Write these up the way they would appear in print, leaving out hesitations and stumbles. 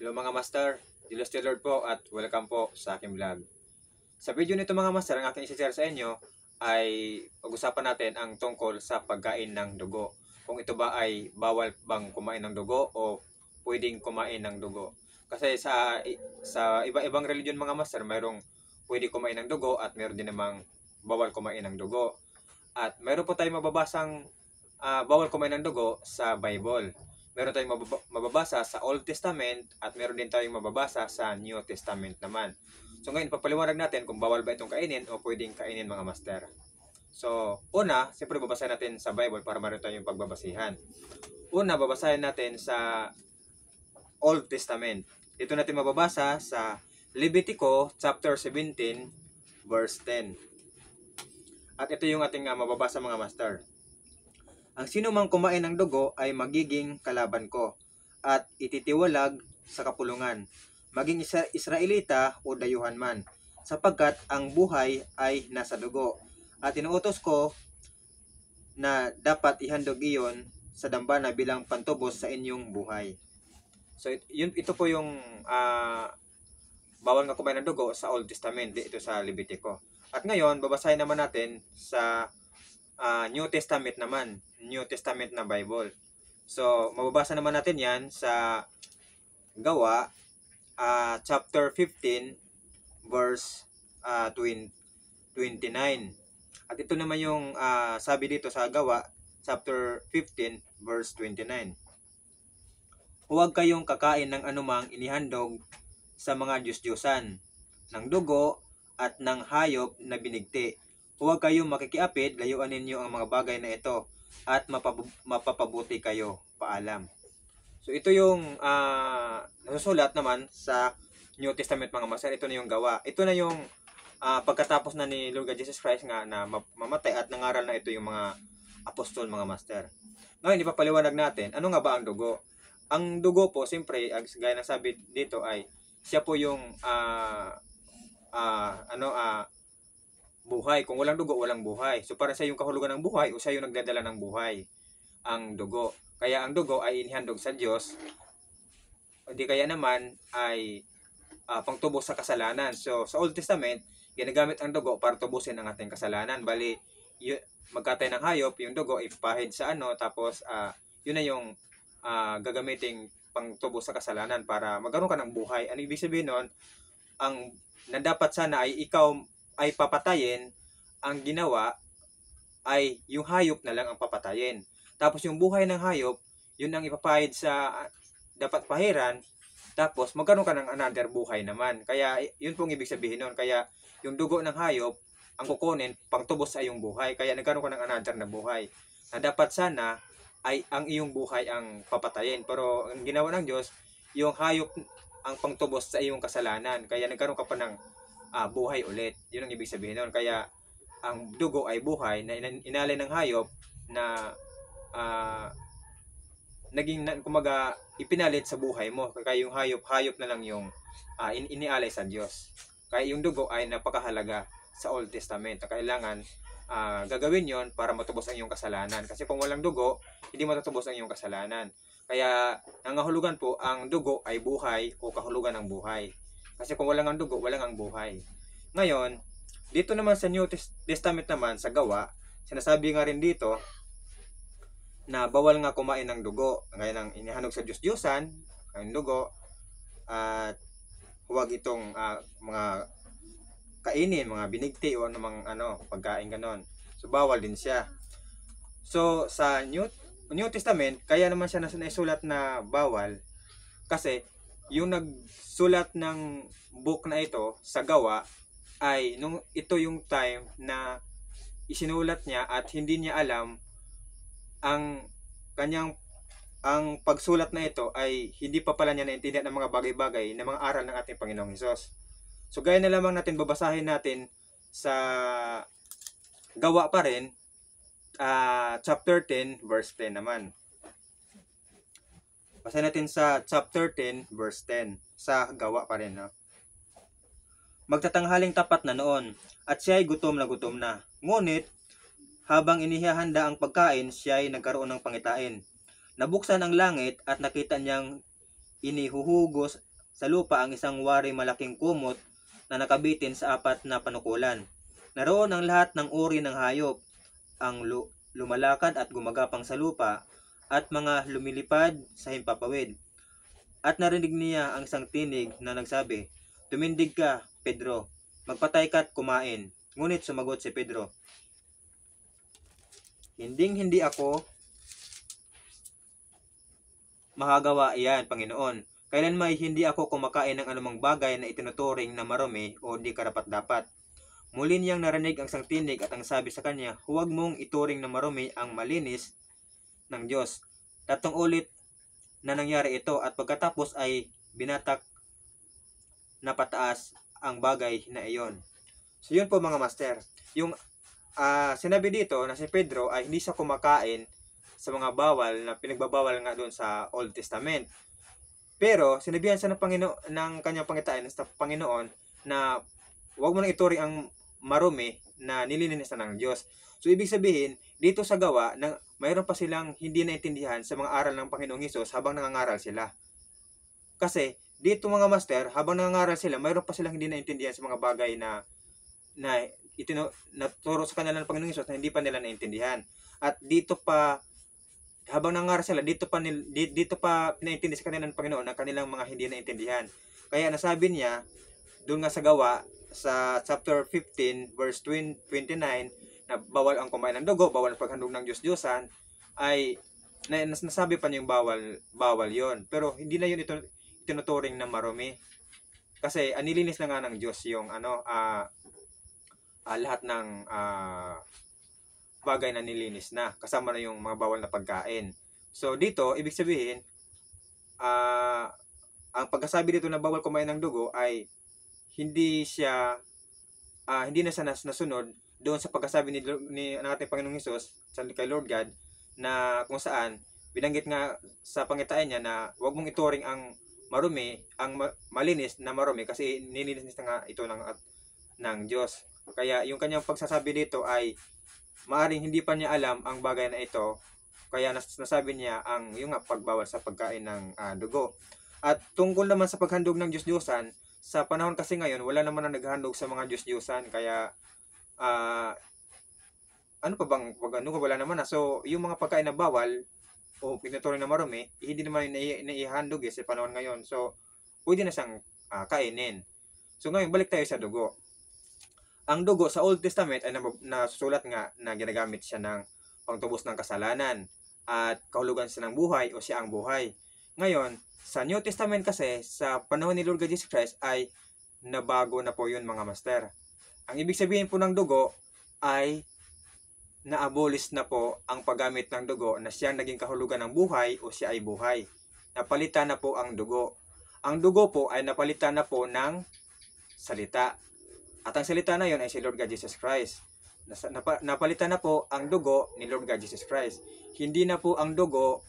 Hello mga master, Julius Taylor po at welcome po sa aking vlog. Sa video nito mga master, ang aking isi-share sa inyo ay pag-usapan natin ang tungkol sa pagkain ng dugo. Kung ito ba ay bawal bang kumain ng dugo o pwedeng kumain ng dugo. Kasi sa iba-ibang religion mga master, mayroong pwede kumain ng dugo at mayroon din namang bawal kumain ng dugo. At mayroon po tayong mababasang bawal kumain ng dugo sa Bible. Meron tayong mababasa sa Old Testament at meron din tayong mababasa sa New Testament naman. So ngayon, papaliwanag natin kung bawal ba itong kainin o pwedeng kainin mga master. So, una, siyempre babasahin natin sa Bible para meron tayong pagbabasihan. Una, babasahin natin sa Old Testament. Ito natin mababasa sa Levitico chapter 17 verse 10. At ito yung ating mababasa mga master. Ang sino mang kumain ng dugo ay magiging kalaban ko at ititiwalag sa kapulungan, maging Israelita o dayuhan man, sapagkat ang buhay ay nasa dugo. At inuutos ko na dapat ihandog iyon sa dambana bilang pantubos sa inyong buhay. So ito po yung bawal nga kumain ng dugo sa Old Testament, dito sa Levitico. At ngayon, babasahin naman natin sa New Testament naman, New Testament na Bible. So, mababasa naman natin yan sa Gawa, chapter 15, verse 29. At ito naman yung sabi dito sa Gawa, chapter 15, verse 29. Huwag kayong kakain ng anumang inihandog sa mga Diyos-Diyosan, ng dugo at ng hayop na binigti. Huwag kayong makikiapid, layuan ninyo ang mga bagay na ito at mapapabuti kayo. Paalam. So ito yung nasusulat naman sa New Testament mga master. Ito na yung Gawa. Ito na yung pagkatapos na ni Lord God Jesus Christ nga na mamatay at nangaral na ito yung mga apostol mga master. Ngayon ipapaliwanag natin, ano nga ba ang dugo? Ang dugo po, siyempre, gaya ng sabi dito ay siya po yung buhay. Kung walang dugo, walang buhay. So para siya yung kahulugan ng buhay o siya yung nagdadala ng buhay, ang dugo. Kaya ang dugo ay inihandog sa Diyos. Hindi kaya naman ay pangtubos sa kasalanan. So sa Old Testament, ginagamit ang dugo para tubusin ang ating kasalanan. Bali, magkatay ng hayop, yung dugo ipahid sa tapos yun na yung gagamiting pangtubos sa kasalanan para magkaroon ka ng buhay. Ano ibig sabihin nun? Ang na dapat sana ay ikaw ay papatayin, ang ginawa ay yung hayop na lang ang papatayin. Tapos yung buhay ng hayop, yun ang ipapahid sa dapat pahiran, tapos magkaroon ka ng another buhay naman. Kaya yun pong ibig sabihin nun. Kaya yung dugo ng hayop, ang kukunin, pangtubos sa iyong buhay. Kaya nagkaroon ka ng another na buhay. Na dapat sana ay ang iyong buhay ang papatayin. Pero ang ginawa ng Diyos, yung hayop ang pangtubos sa iyong kasalanan. Kaya nagkaroon ka pa ng buhay ulit. Yun ang ibig sabihin nun. Kaya ang dugo ay buhay na inalay ng hayop na naging kumaga ipinalit sa buhay mo. Kaya yung hayop na lang yung inialay sa Diyos. Kaya yung dugo ay napakahalaga sa Old Testament. Kailangan gagawin yon para matubos ang iyong kasalanan. Kasi kung walang dugo, hindi matutubos ang iyong kasalanan. Kaya nangahulugan po, ang dugo ay buhay o kahulugan ng buhay. Kasi kung walang ang dugo, walang ang buhay. Ngayon, dito naman sa New Testament naman, sa Gawa, sinasabi nga rin dito na bawal nga kumain ng dugo. Ngayon ang inihanog sa Diyos-Diyosan, ang dugo, at huwag itong mga kainin, mga binigti o anumang pagkain ganon. So bawal din siya. So sa New Testament, kaya naman siya naisulat na bawal kasi yung nagsulat ng book na ito sa Gawa ay ito yung time na isinulat niya at hindi niya alam ang pagsulat na ito ay hindi pa pala niya naintindihan ng mga bagay-bagay na mga aral ng ating Panginoong Hesus. So gaya na lamang natin, babasahin natin sa Gawa pa rin, chapter 10 verse 10 naman. Basahin natin sa chapter 10 verse 10 sa Gawa pa rin. Magtatanghaling tapat na noon at siya ay gutom na. Ngunit habang inihahanda ang pagkain, siya ay nagkaroon ng pangitain. Nabuksan ang langit at nakita niyang inihuhugos sa lupa ang isang wari malaking kumot na nakabitin sa 4 na panukulan. Naroon ang lahat ng uri ng hayop, ang lumalakad at gumagapang sa lupa, at mga lumilipad sa himpapawid. At narinig niya ang isang tinig na nagsabi, "Tumindig ka, Pedro, magpatay ka at kumain." Ngunit sumagot si Pedro, "Hindi ako makagawa iyan, Panginoon. Kailanman hindi ako kumakain ng anumang bagay na itinuturing na marumi o di karapat-dapat." Muli niyang narinig ang isang tinig at ang sabi sa kanya, "Huwag mong ituring na marumi ang malinis ng Diyos." 3 ulit na nangyari ito at pagkatapos ay binatak na pataas ang bagay na iyon. So yun po mga master. Yung sinabi dito na si Pedro ay hindi siya kumakain sa mga bawal na pinagbabawal nga doon sa Old Testament. Pero sinabihan siya ng Panginoon, ng kanyang pangitain sa Panginoon, na huwag mo nang ituring ang marumi na nililinis na ng Diyos. So ibig sabihin, dito sa gawa, na mayroon pa silang hindi naintindihan sa mga aral ng Panginoong Hesus habang nangangaral sila. Kasi dito mga master, habang nangangaral sila, mayroon pa silang hindi naintindihan sa mga bagay na naturo sa kanila ng Panginoong Hesus na hindi pa nila naintindihan. At dito pa, habang nangangaral sila, dito pa pinaintindi sa kanila ng Panginoon ang kanilang mga hindi naintindihan. Kaya nasabi niya doon nga sa gawa, sa chapter 15 verse 29, na bawal ang kumain ng dugo, bawal ang paghandog ng Diyos-Diyosan, ay nasabi pa niya yung bawal yon. Pero hindi na yun tinuturing na marumi, kasi nilinis na nga ng Diyos yung lahat ng bagay na nilinis na, kasama na yung mga bawal na pagkain. So dito ibig sabihin, ang pagkasabi dito na bawal kumain ng dugo ay hindi na siya nasunod doon sa pagkasabi ni ating Panginoong Hesus kay Lord God, na kung saan binanggit nga sa pangitain niya na huwag mong ituring ang marumi, ang malinis na marumi, kasi nilinis na nga ito ng Diyos. Kaya yung kanyang pagsasabi dito ay maaring hindi pa niya alam ang bagay na ito, kaya nasabi niya yung pagbawal sa pagkain ng dugo. At tungkol naman sa paghandog ng Diyos-Diyosan, sa panahon kasi ngayon, wala naman na naghandog sa mga Diyos-Diyosan, kaya wala naman na. So yung mga pagkain na bawal o pinaturing na marumi, hindi naman naihandog sa panahon ngayon. So pwede na siyang kainin. So ngayon, balik tayo sa dugo. Ang dugo sa Old Testament ay nasusulat nga na ginagamit siya ng pangtubos ng kasalanan at kahulugan siya ng buhay o siya ang buhay. Ngayon, sa New Testament kasi, sa panahon ni Lord God Jesus Christ, ay nabago na po yun mga master. Ang ibig sabihin po ng dugo ay na-abolish na po ang paggamit ng dugo, na siyang naging kahulugan ng buhay o siya ay buhay. Napalitan na po ang dugo. Ang dugo po ay napalitan na po ng salita. At ang salita na yon ay si Lord God Jesus Christ. Napalitan na po ang dugo ni Lord God Jesus Christ. Hindi na po ang dugo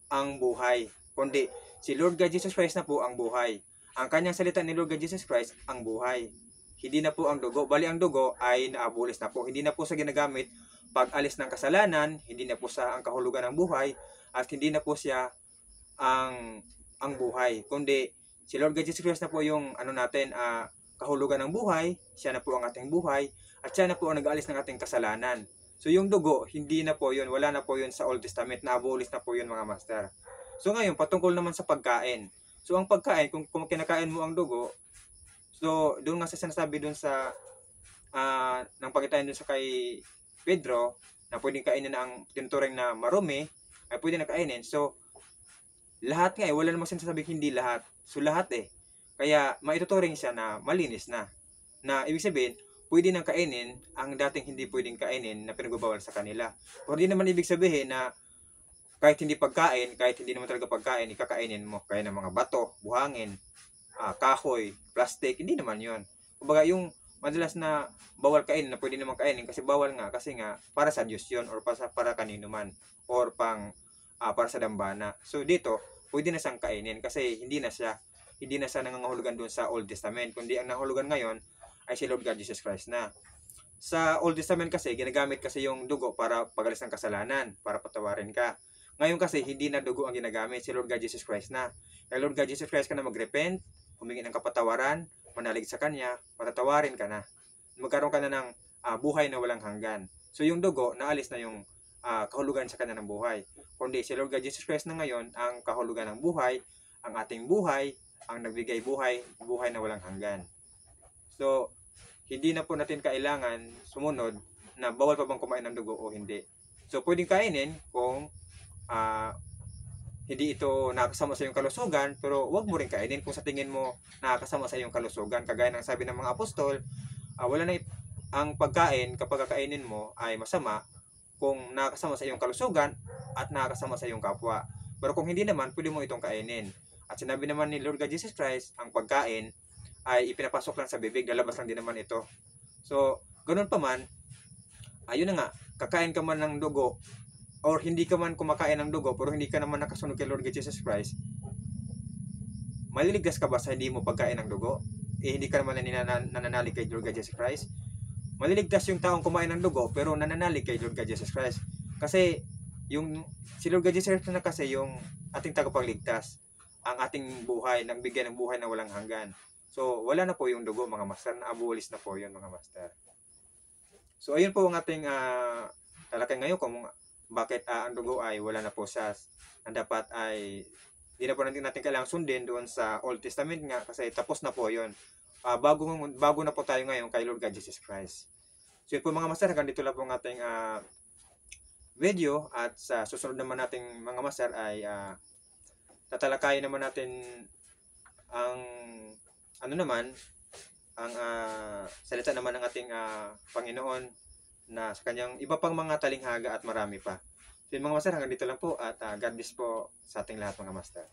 ang buhay, kundi si Lord God Jesus Christ na po ang buhay. Ang kanyang salita ni Lord God Jesus Christ ang buhay. Hindi na po ang dugo. Bali ang dugo ay naabulis na po. Hindi na po sa ginagamit pag alis ng kasalanan, hindi na po sa ang kahulugan ng buhay, at hindi na po siya ang buhay. Kundi si Lord God Jesus Christ na po yung kahulugan ng buhay, siya na po ang ating buhay, at siya na po ang nag-aalis ng ating kasalanan. So yung dugo, hindi na po yun, wala na po yun sa Old Testament, naabulis na po yun mga master. So ngayon, patungkol naman sa pagkain. So ang pagkain, kung kinakain mo ang dugo, so doon nga sa sinasabi doon sa nang pagitan doon sa kay Pedro, na pwedeng kainin na ang tinuturing na marumi, ay pwede na kainin. So lahat nga wala namang sinasabing hindi lahat. So lahat kaya maituturing siya na malinis na. Na ibig sabihin, pwede nang kainin ang dating hindi pwedeng kainin na pinagbabawal sa kanila. Pero di naman ibig sabihin na kahit hindi pagkain, kahit hindi naman talaga pagkain, ikakainin mo. Kaya ng mga bato, buhangin, kahoy, plastic, hindi naman yon. Kumbaga yung madalas na bawal kainin na pwede naman kainin, kasi bawal nga, kasi nga para sa Diyos yun, or para kanino man, or para sa dambana. So dito, pwede na siyang kainin kasi hindi na siya nangangahulugan doon sa Old Testament, kundi ang nangahulugan ngayon ay si Lord God Jesus Christ na. Sa Old Testament kasi, ginagamit kasi yung dugo para pagalis ng kasalanan, para patawarin ka. Ngayon kasi, hindi na dugo ang ginagamit, si Lord God Jesus Christ na. Kaya Lord God Jesus Christ ka na mag-repent, humingi ng kapatawaran, manalig sa Kanya, patatawarin ka na. Magkaroon ka na ng buhay na walang hanggan. So yung dugo, naalis na yung kahulugan sa Kanya ng buhay. Kundi si Lord God Jesus Christ na ngayon ang kahulugan ng buhay, ang ating buhay, ang nagbigay buhay, buhay na walang hanggan. So, hindi na po natin kailangan sumunod na bawal pa bang kumain ng dugo o hindi. So, pwedeng kainin kung hindi ito nakakasama sa iyong kalusugan, pero wag mo rin kainin kung sa tingin mo nakakasama sa iyong kalusugan. Kagaya ng sabi ng mga apostol, wala na ang pagkain kapag kakainin mo ay masama kung nakakasama sa iyong kalusugan at nakakasama sa iyong kapwa. Pero kung hindi naman, pwede mo itong kainin. At sinabi naman ni Lord God Jesus Christ, ang pagkain ay ipinapasok lang sa bibig, lalabas lang din naman ito. So, ganun pa man, ayun na nga, kakain ka man ng dugo, or hindi ka man kumakain ng dugo, pero hindi ka naman nakasunod kay Lord God Jesus Christ, maliligtas ka ba sa hindi mo pagkain ng dugo? Hindi ka naman nananalig kay Lord God Jesus Christ. Maliligtas yung taong kumain ng dugo, pero nananalig kay Lord God Jesus Christ. Kasi, si Lord God Jesus Christ na kasi yung ating tagapagligtas, ang ating buhay, nang bigyan ng buhay na walang hanggan. So, wala na po yung dugo, mga master. Na-abolis na po yun, mga master. So, ayun po ang ating talakay ngayon kung bakit ang dugo ay wala na po siya. Ang dapat ay hindi na po natin kailangang sundin doon sa Old Testament nga kasi tapos na po yun. Bago na po tayo ngayon kay Lord God Jesus Christ. So, yun po mga master, hanggang dito lang po ang ating video at sa susunod naman nating mga master ay tatalakayin naman natin ang ang salita naman ng ating Panginoon na sa kanyang iba pang mga talinghaga at marami pa. So yun mga master, hanggang dito lang po at God bless po sa ating lahat mga master.